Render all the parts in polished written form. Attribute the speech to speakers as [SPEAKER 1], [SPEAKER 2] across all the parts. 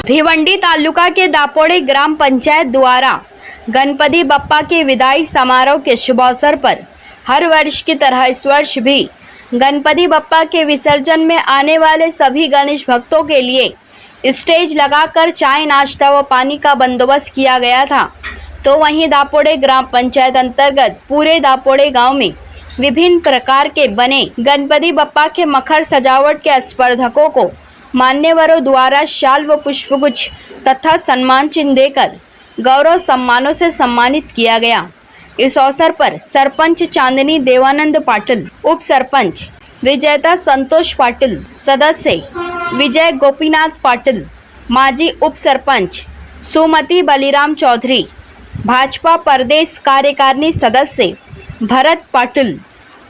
[SPEAKER 1] भिवंडी तालुका के दापोड़े ग्राम पंचायत द्वारा गणपति बप्पा के विदाई समारोह के शुभ अवसर पर हर वर्ष की तरह इस वर्ष भी गणपति बप्पा के विसर्जन में आने वाले सभी गणेश भक्तों के लिए स्टेज लगाकर चाय नाश्ता व पानी का बंदोबस्त किया गया था। तो वहीं दापोड़े ग्राम पंचायत अंतर्गत पूरे दापोड़े गांव में विभिन्न प्रकार के बने गणपति बप्पा के मखर सजावट के स्पर्धकों को मान्यवरों द्वारा शाल व पुष्पगुच्छ तथा सम्मान चिन्ह देकर गौरव सम्मानों से सम्मानित किया गया। इस अवसर पर सरपंच चांदनी देवानंद पाटिल, उप सरपंच विजेता संतोष पाटिल, सदस्य विजय गोपीनाथ पाटिल, माजी उप सरपंच सुमति बलिराम चौधरी, भाजपा प्रदेश कार्यकारिणी सदस्य भरत पाटिल,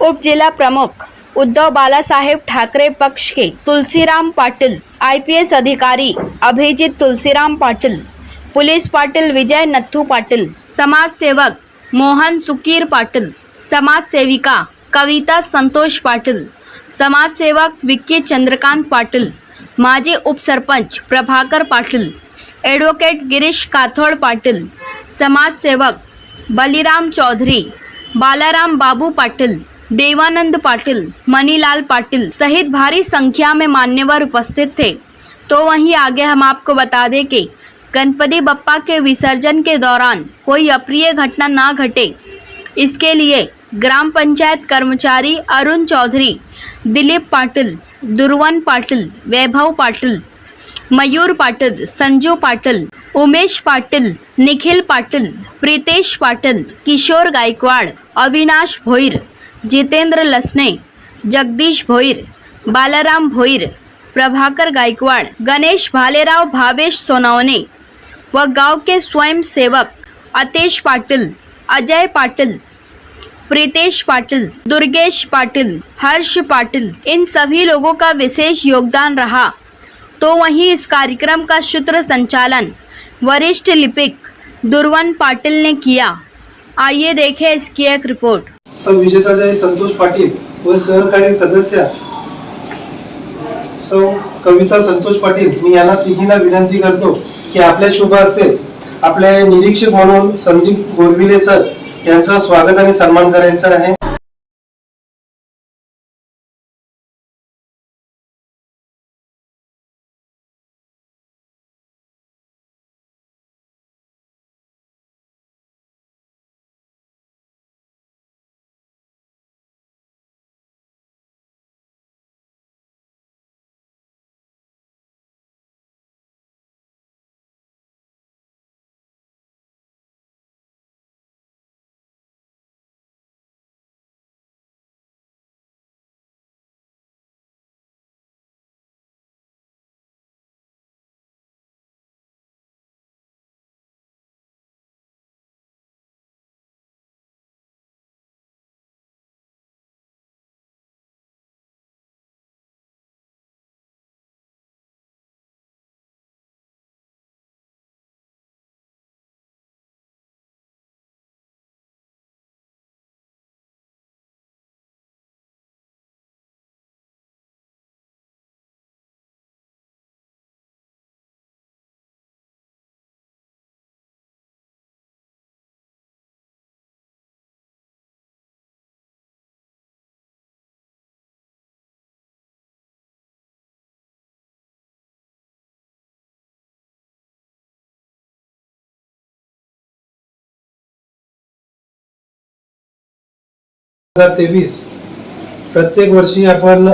[SPEAKER 1] उप जिला प्रमुख उद्धव बाला साहेब ठाकरे पक्ष के तुलसीराम पाटिल, आईपीएस अधिकारी अभिजीत तुलसीराम पाटिल, पुलिस पाटिल विजय नथू पाटिल, समाज सेवक मोहन सुकीर पाटिल, समाज सेविका कविता संतोष पाटिल, समाज सेवक विक्की चंद्रकांत पाटिल, माजी उप सरपंच प्रभाकर पाटिल, एडवोकेट गिरीश काथोड़ पाटिल, समाज सेवक बलिराम चौधरी, बालाराम बाबू पाटिल, देवानंद पाटिल, मनीलाल पाटिल सहित भारी संख्या में मान्यवर उपस्थित थे। तो वहीं आगे हम आपको बता दें कि गणपति बप्पा के विसर्जन के दौरान कोई अप्रिय घटना ना घटे, इसके लिए ग्राम पंचायत कर्मचारी अरुण चौधरी, दिलीप पाटिल, दुर्वन पाटिल, वैभव पाटिल, मयूर पाटिल, संजू पाटिल, उमेश पाटिल, निखिल पाटिल, प्रीतेश पाटिल, किशोर गायकवाड़, अविनाश भोईर, जितेंद्र लसने, जगदीश भोईर, बालाराम भोईर, प्रभाकर गायकवाड़, गणेश भालेराव, भावेश सोनवणे व गांव के स्वयं सेवक अतेश पाटिल, अजय पाटिल, प्रीतेश पाटिल, दुर्गेश पाटिल, हर्ष पाटिल, इन सभी लोगों का विशेष योगदान रहा। तो वहीं इस कार्यक्रम का सूत्र संचालन वरिष्ठ लिपिक दुर्वन पाटिल ने किया। आइए देखें इसकी एक रिपोर्ट।
[SPEAKER 2] सब विजेता संतोष पाटिल व सहकारी सदस्य सौ कविता संतोष पाटिल, मी यांना तिघींना विनंती करतो की आपल्या शुभ हस्ते आपले निरीक्षक म्हणून संदीप गोरविले सर यांचं स्वागत आणि सन्मान करायचा आहे। प्रत्येक वर्षी आपण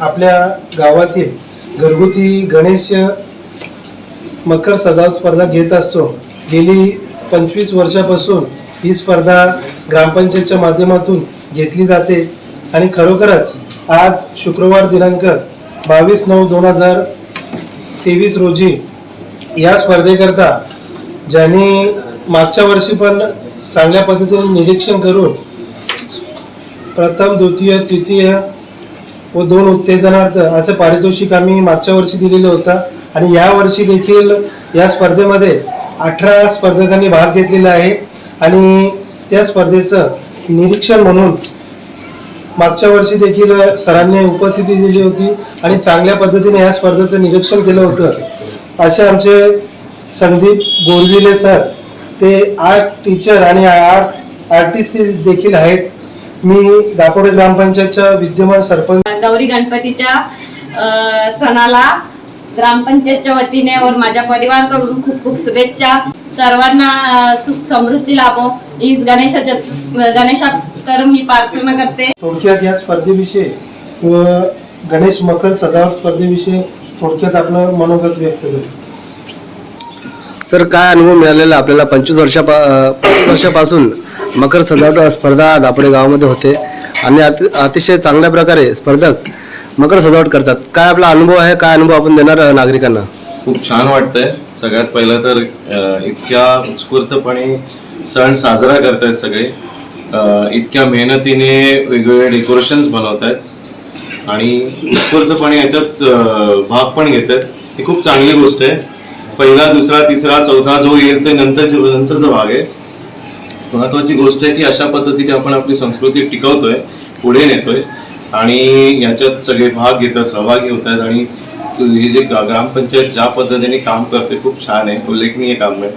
[SPEAKER 2] आपल्या गावातील घरगुती गणेश मकर सजावट स्पर्धा घेत असतो। गेली 25 वर्षापासून ही स्पर्धा ग्रामपंचायतच्या माध्यमातून घेतली जाते आणि खरोखरच आज शुक्रवार दिनांक 22/9/2023 रोजी या स्पर्धेकरता ज्यांनी मागच्या वर्षी पण चांगल्या पद्धतीने निरीक्षण करून प्रथम, द्वितीय, तृतीय व 2 उत्तेजनार्थ असे पारितोषिक आम्ही मागच्या वर्षी दिलेलं होतं आणि या वर्षी देखील या स्पर्धेमध्ये 18 स्पर्धकांनी भाग घेतलेला आहे आणि त्या स्पर्धेचं निरीक्षण म्हणून मागच्या वर्षी देखील सरांनी उपस्थिती दिली होती आणि चांगल्या पद्धतीने या स्पर्धेचं निरीक्षण केलं होतं। असे आमचे संदीप गोरविले सर, ते आर्ट टीचर आणि आर्टिस्ट देखील आहेत. मी दापोडे ग्रामपंचायतच्या विद्यमान सरपंच.
[SPEAKER 3] गौरी गणपतीच्या सणाला ग्रामपंचायतच्या वतीने और माझ्या परिवाराकडून खूप खूप शुभेच्छा. सर्वांना सुख समृद्धी लाभो हीच गणेशाकडे मी प्रार्थना करते.
[SPEAKER 2] थोडक्यात या स्पर्धेविषयी व गणेश मकर सजावट स्पर्धेविषयी थोडक्यात आपलं मनोगत व्यक्त करू.
[SPEAKER 4] सर, काय अनुभव मिळालेला आपल्याला? 25 वर्षापासून मकर सजावट स्पर्धा दापोडे गावामध्ये होते आणि अतिशय चांगल्या प्रकारे स्पर्धक मकर सजावट करतात. काय आपला अनुभव आहे? काय अनुभव आपण देणार नागरिकांना?
[SPEAKER 5] खूप छान वाटतंय. सगळ्यात पहिलं तर इतक्या उत्स्फूर्तपणे सण साजरा करतायत सगळे, इतक्या मेहनतीने वेगवेगळे डेकोरेशन्स बनवत आहेत आणि उत्स्फूर्तपणे याच्यात भाग पण घेत आहेत. ही खूप चांगली गोष्ट आहे. पहिला, दुसरा, तिसरा, चौथा जो येईल ते नंतरचा भाग आहे. महत्वाची गोष्ट आहे की अशा पद्धतीने आपण आपली संस्कृती टिकवतोय, पुढे नेतोय आणि याच्यात सगळे भाग घेतात, सहभागी होत आहेत. आणि हे जे ग्रामपंचायत ज्या पद्धतीने काम करते खूप छान आहे, उल्लेखनीय काम आहे.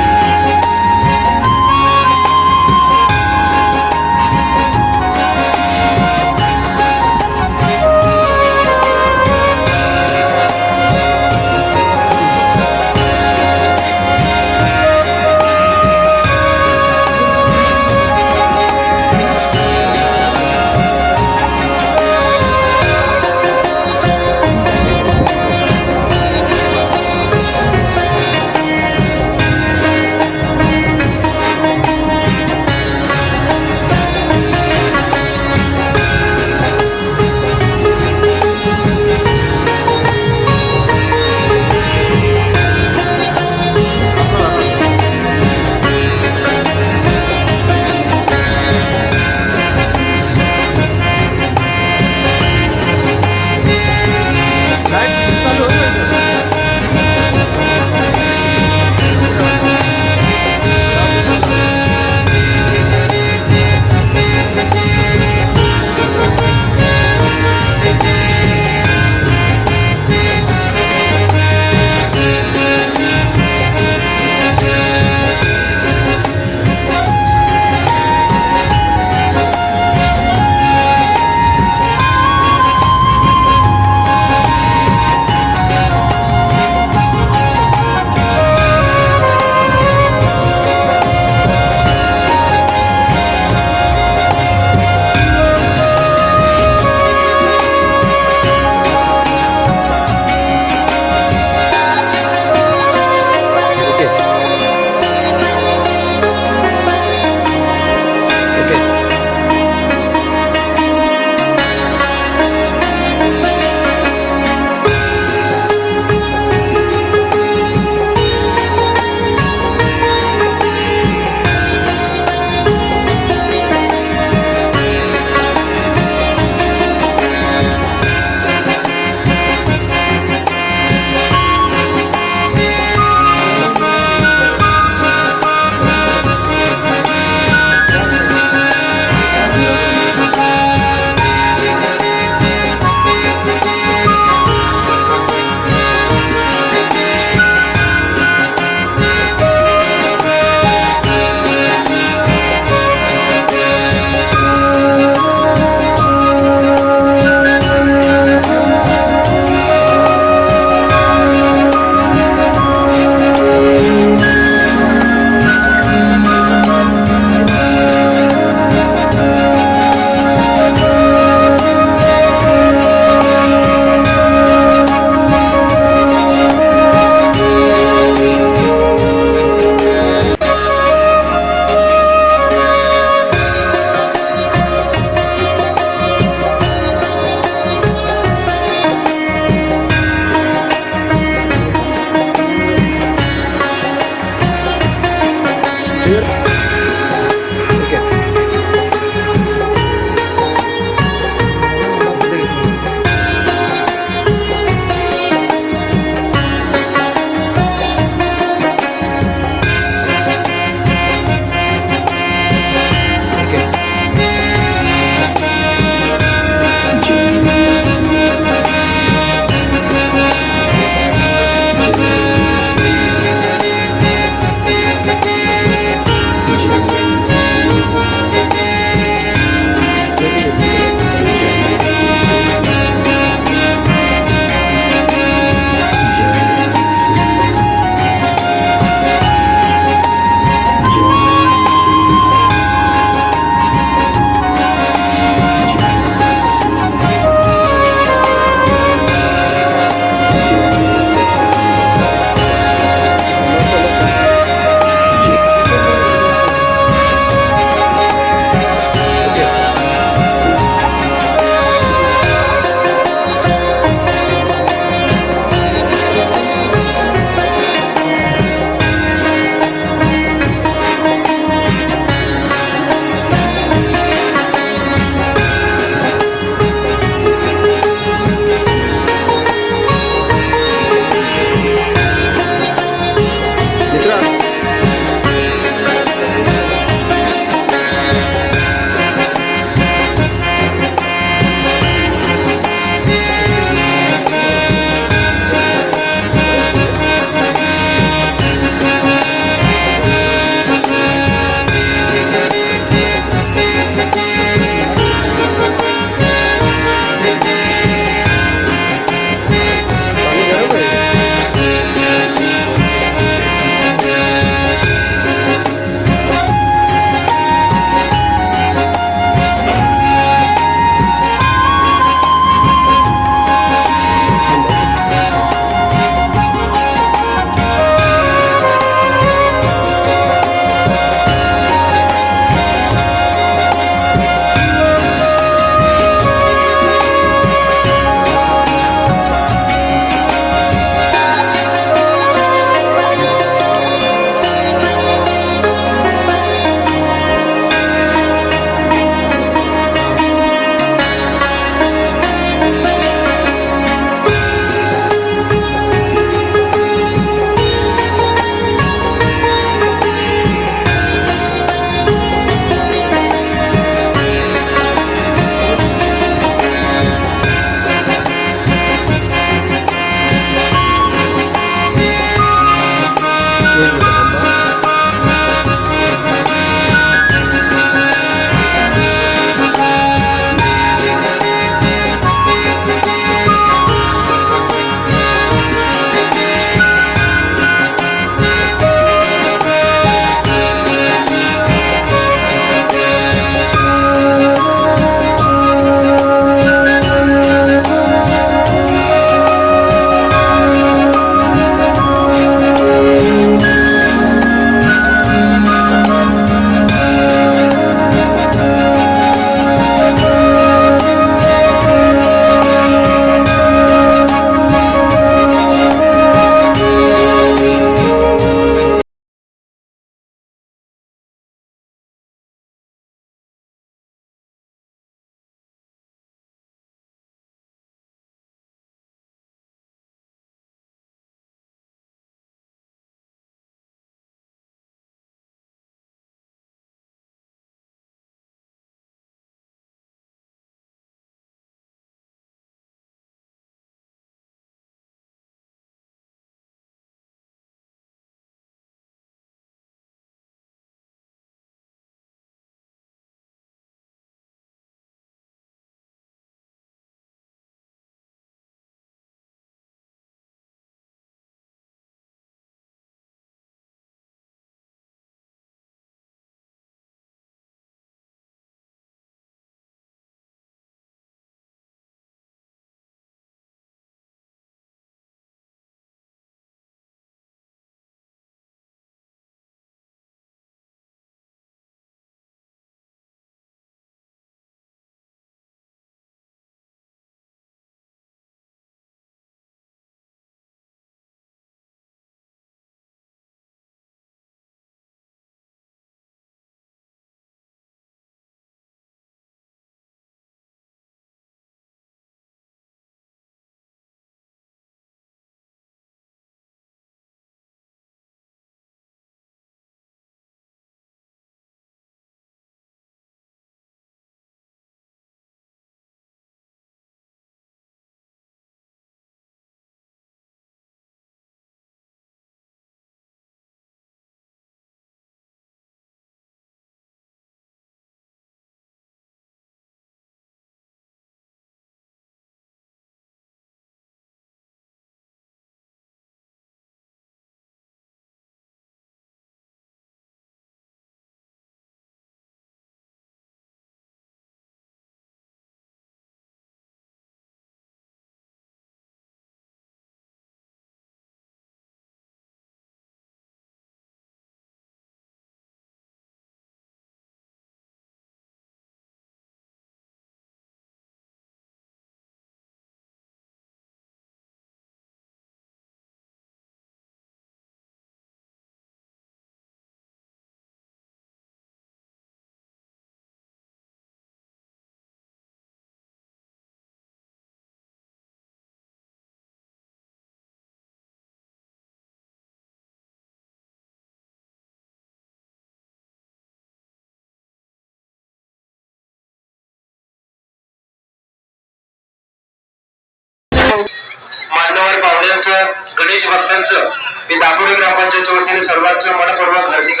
[SPEAKER 2] सर्वांचं गणेश भक्तांचं मी दापोडी ग्रामपंचायतच्या वतीने सर्वांचं मनपूर्वक हार्दिक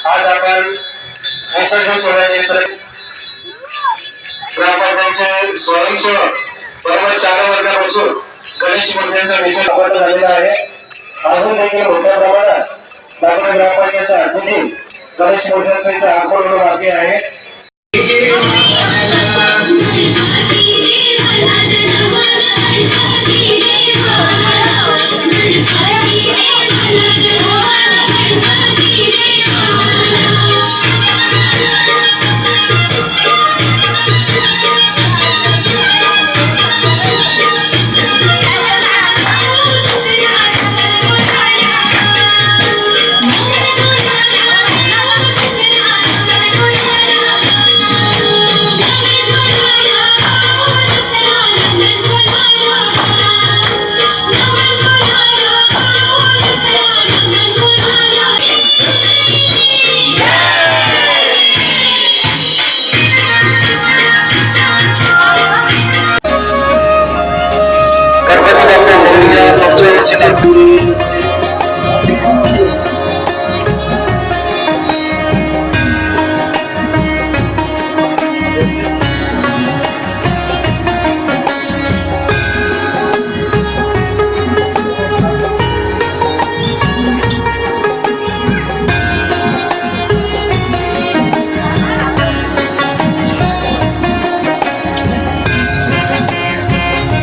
[SPEAKER 2] आज आपण विसर्जन सोहळ्यानिमित्त ग्रामपंचायतचे स्वयंसेवक बरोबर 4 वर्षापासून गणेश मूर्त्यांचा विसर्जन झालेला आहे. अजून देखील मोठ्या प्रमाणात दापोडी ग्रामपंचायतच्या आधीतील गणेश मूर्त्यांचे आगमन होणं बाकी आहे.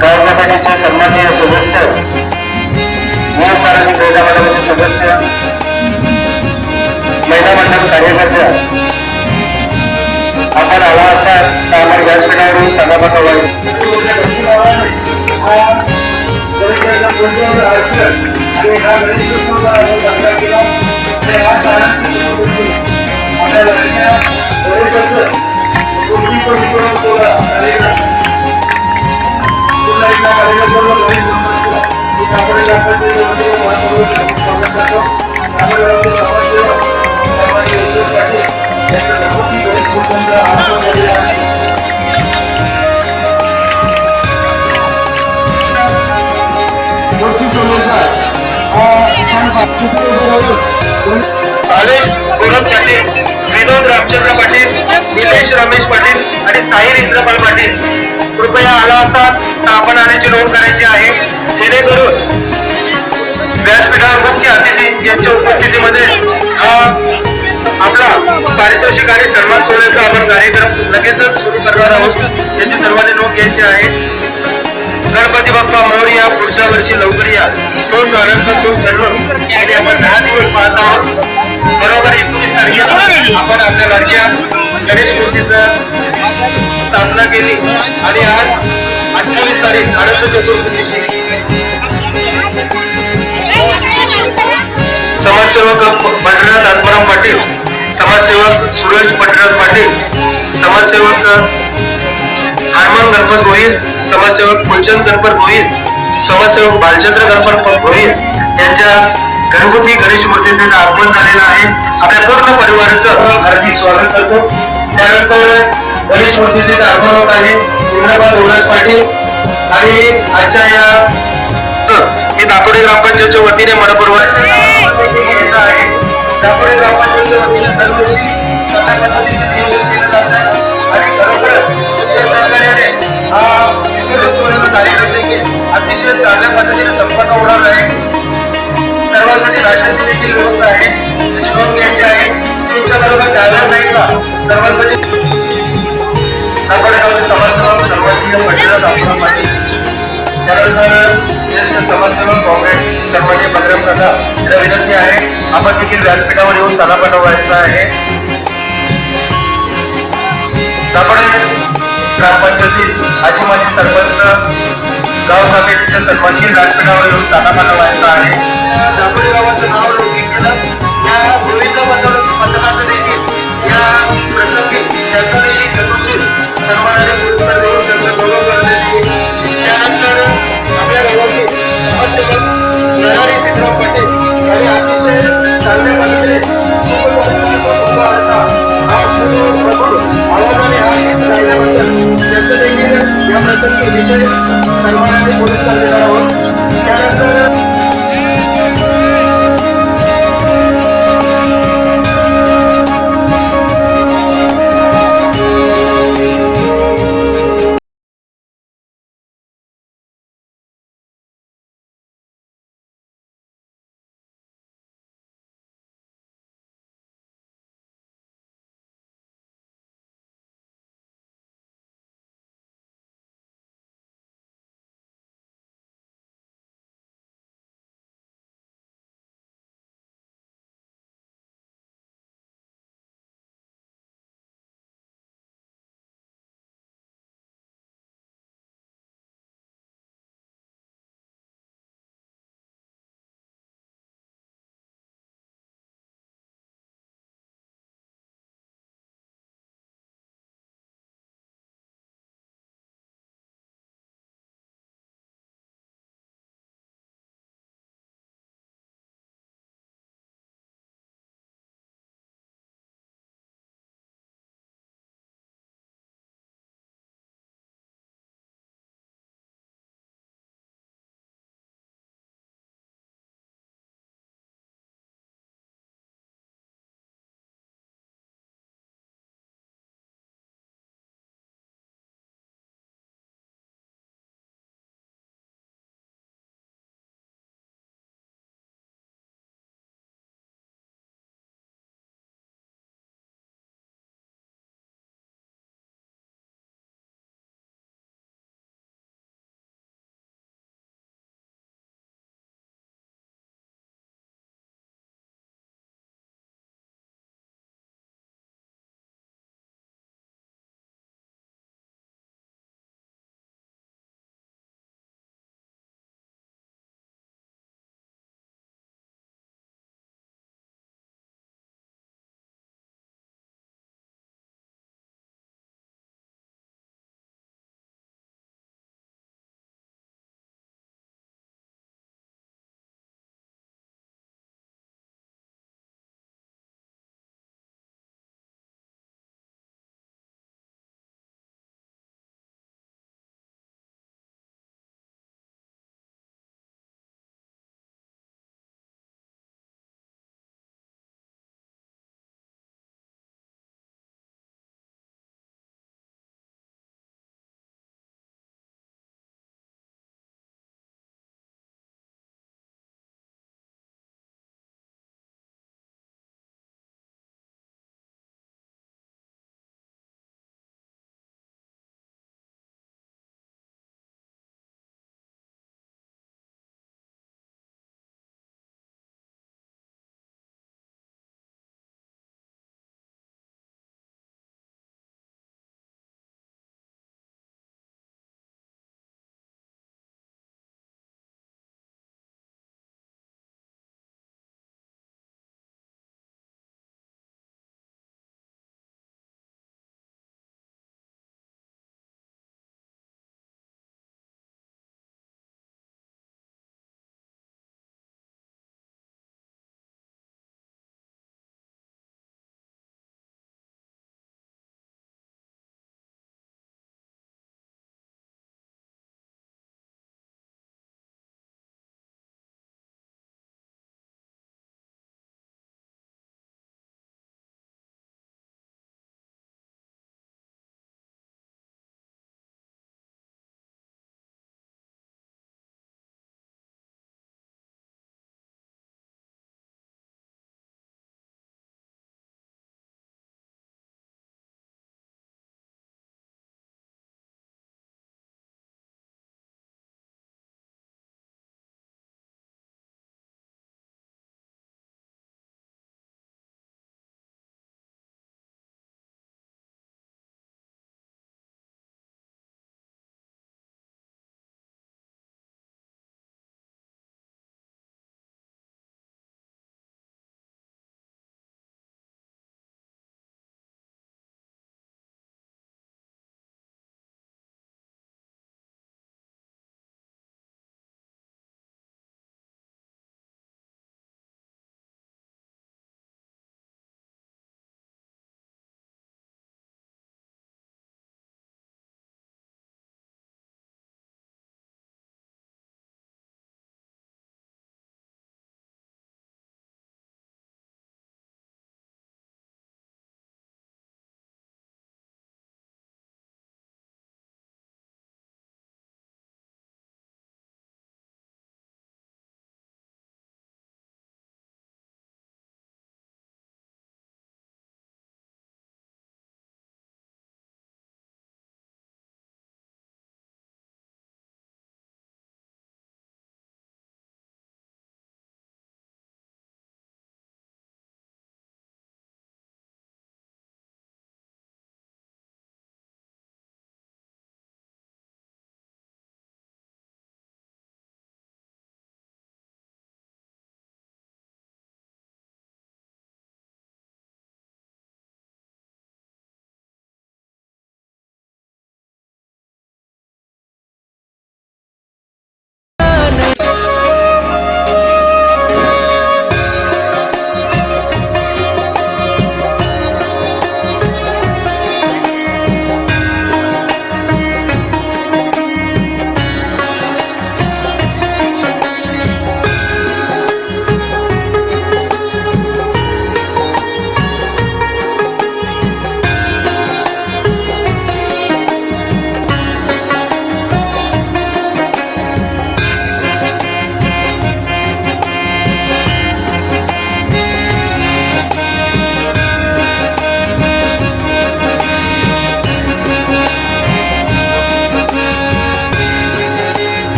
[SPEAKER 2] गावकऱ्यांचे सन्माननीय सदस्य, नियम क्रीडा मंडळाचे सदस्य, महिला मंडळ कार्यकर्त्या, आपण आला असाल तर आपण व्यासपीठावरून सभापती विनोद रामचंद्र पाटील, निलेश रमेश पाटील आणि साहिर इंद्रपाल पाटील कृपया आला असाल तर आपण आल्याची नोंद करायची आहे. जेणेकरून व्यासपीठावर मुख्य अतिथी यांच्या उपस्थितीमध्ये आपला पारितोषिक आणि सन्मान सोहळ्याचा आपण कार्यक्रम लगेचच सुरू करणार आहोत. याची सर्वांनी नोंद घ्यायची आहे. गणपती बाप्पा मोरया, पुढच्या वर्षी लवकर या, तोच आनंद तो जन्म. आणि आपण 10 दिवस पाहत आहोत. बरोबर 19 तारखेला आपण आपल्या लाडक्या गणेश मूर्तीचं स्थापना केली आणि आज 28 तारीख आनंद चतुर्थीची समाजसेवक पंढरीनाथ आत्माराम पाटील, समाजसेवक सुरेश पंढरीनाथ पाटील, समाजसेवक हरमान गणपत गोहिल, समाजसेवक फुलचंद गणपत गोहिल, समाजसेवक बालचंद्र गणपत गोहिल यांच्या घरगुती गणेश मूर्तीचं आगमन झालेलं आहे. आपल्या पूर्ण परिवाराचं हार्दिक स्वागत करतो. त्यानंतर गणेश मूर्तीचं आगमन होत आहे. इंद्रपाल उल्हास पाटील आणि आजच्या या मी दापोडी ग्रामपंचायतच्या वतीने मनपूर्वक दापोडी ग्रामपंचायतच्या वतीने दरवर्षी चांगल्या पद्धतीने नियोजन केलं जात आहे आणि खरोखरच सहकार्याने हा विसर्जन सोहळ्याचा कार्यक्रम देखील अतिशय चांगल्या पद्धतीने संपन्न होणार आहे. सर्वांसाठी नाश्त्याची देखील व्यवस्था आहे, त्याची नोंद घ्यायची आहे. स्टेजच्या बरोबर डाव्या साईडला सर्वांसाठी दापोडी गावचे समाजसेवक पंढरीनाथ आत्माराम पाटील, त्यानंतर ज्येष्ठ समाजसेवक काँग्रेस सन्माननीय बजरंग दादा यांना विनंती आहे आपण देखील व्यासपीठावर येऊन सलापन व्हायचा आहे. दापोडी ग्रामपंचायतीत आजी माजी सरपंच गाव समितीच्या सन्माननीय व्यासपीठावर येऊन सलापन व्हायचा आहे. दापोडी गावाचं नाव लौकिक केलं. या गोविंद मतदानाचं देखील या प्रसंगी त्यांचा देखील घरगुती सन्मानाने पुरस्कार देऊन त्यांचं गौरव करण्यात येईल. त्यानंतर आपल्या गावातील समाजसेवक नरहरी सिद्धराम पाटील यांनी अतिशय चांगल्या पद्धतीने आवाजाने हा गीत गायल्याबद्दल त्यांचं देखील या 100% विजय सर्वांना पुरस्कार देणार आहोत. त्यानंतर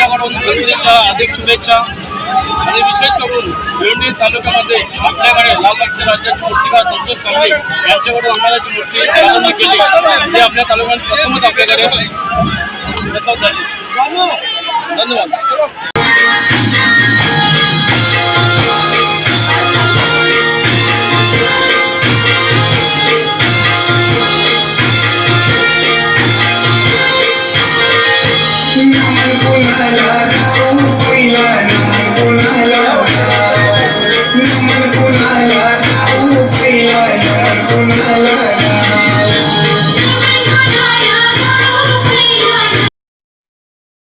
[SPEAKER 6] आमच्याकडून गणपतीच्या अधिक शुभेच्छा आणि विशेष करून भिवंडी तालुक्यामध्ये आपल्याकडे लालबागच्या राज्याची मूर्तिकार संतोष सांगली यांच्याकडून आम्हाला जी मूर्ती चालना केली ती आपल्या तालुक्यात प्रथमच आपल्याकडे प्रथम झाली. धन्यवाद.